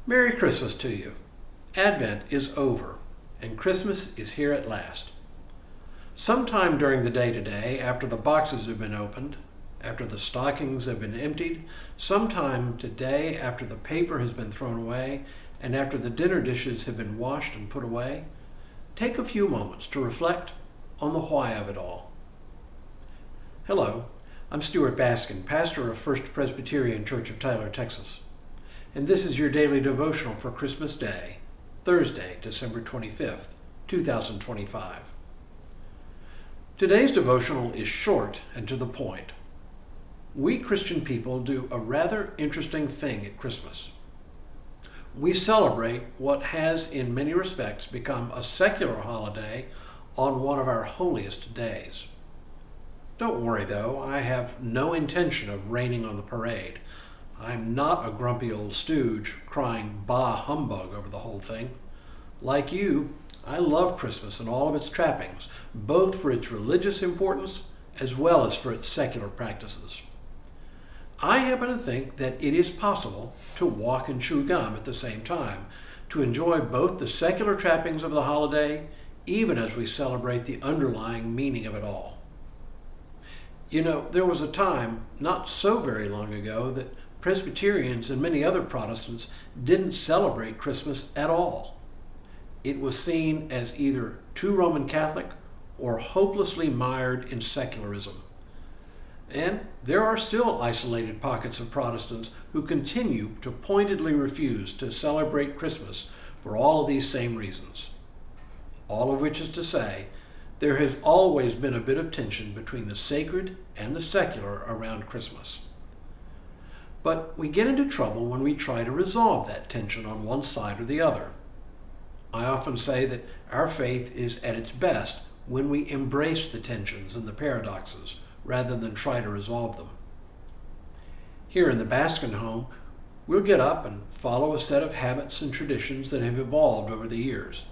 Merry Christmas to you. Advent is over, and Christmas is here at last. Sometime during the day today, after the boxes have been opened, after the stockings have been emptied, sometime today after the paper has been thrown away, and after the dinner dishes have been washed and put away, take a few moments to reflect on the why of it all. Hello, I'm Stuart Baskin, pastor of First Presbyterian Church of Tyler, Texas. And this is your daily devotional for Christmas Day, Thursday, December 25th, 2025. Today's devotional is short and to the point. We Christian people do a rather interesting thing at Christmas. We celebrate what has in many respects become a secular holiday on one of our holiest days. Don't worry though, I have no intention of raining on the parade. I'm not a grumpy old stooge crying bah humbug over the whole thing. Like you, I love Christmas and all of its trappings, both for its religious importance as well as for its secular practices. I happen to think that it is possible to walk and chew gum at the same time, to enjoy both the secular trappings of the holiday, even as we celebrate the underlying meaning of it all. You know, there was a time, not so very long ago, that Presbyterians and many other Protestants didn't celebrate Christmas at all. It was seen as either too Roman Catholic or hopelessly mired in secularism. And there are still isolated pockets of Protestants who continue to pointedly refuse to celebrate Christmas for all of these same reasons. All of which is to say, there has always been a bit of tension between the sacred and the secular around Christmas. But we get into trouble when we try to resolve that tension on one side or the other. I often say that our faith is at its best when we embrace the tensions and the paradoxes rather than try to resolve them. Here in the Baskin home, we'll get up and follow a set of habits and traditions that have evolved over the years.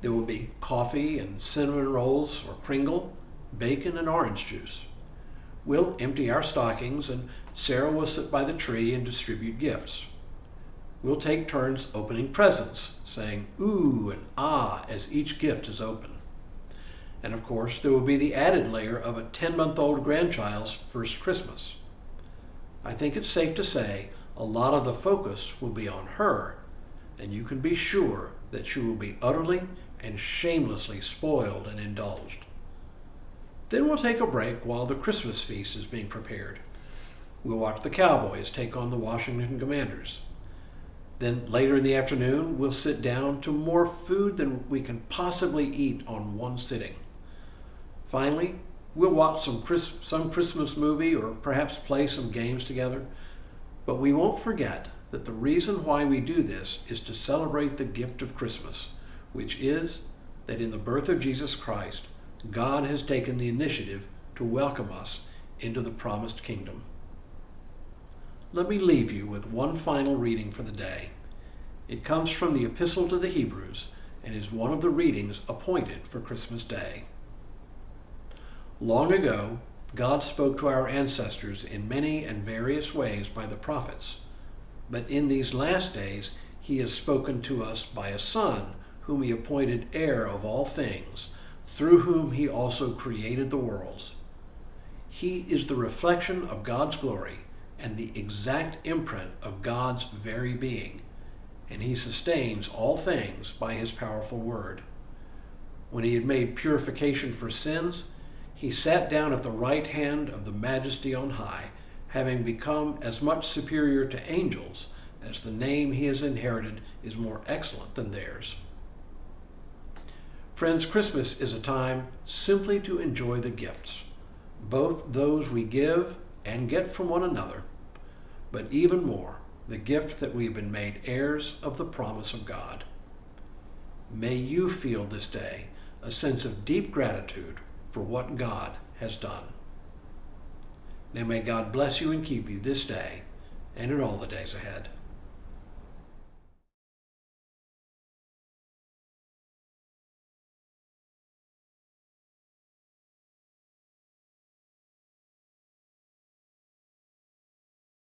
There will be coffee and cinnamon rolls or Kringle, bacon and orange juice. We'll empty our stockings and Sarah will sit by the tree and distribute gifts. We'll take turns opening presents, saying ooh and ah as each gift is opened. And of course, there will be the added layer of a 10-month-old grandchild's first Christmas. I think it's safe to say a lot of the focus will be on her, and you can be sure that she will be utterly and shamelessly spoiled and indulged. Then we'll take a break while the Christmas feast is being prepared. We'll watch the Cowboys take on the Washington Commanders. Then later in the afternoon, we'll sit down to more food than we can possibly eat on one sitting. Finally, we'll watch some Christmas movie or perhaps play some games together. But we won't forget that the reason why we do this is to celebrate the gift of Christmas, which is that in the birth of Jesus Christ, God has taken the initiative to welcome us into the promised kingdom. Let me leave you with one final reading for the day. It comes from the Epistle to the Hebrews and is one of the readings appointed for Christmas Day. Long ago, God spoke to our ancestors in many and various ways by the prophets, but in these last days he has spoken to us by a Son, whom he appointed heir of all things, through whom he also created the worlds. He is the reflection of God's glory and the exact imprint of God's very being, and he sustains all things by his powerful word. When he had made purification for sins, he sat down at the right hand of the Majesty on high, having become as much superior to angels as the name he has inherited is more excellent than theirs. Friends, Christmas is a time simply to enjoy the gifts, both those we give and get from one another, but even more, the gift that we have been made heirs of the promise of God. May you feel this day a sense of deep gratitude for what God has done. Now may God bless you and keep you this day and in all the days ahead.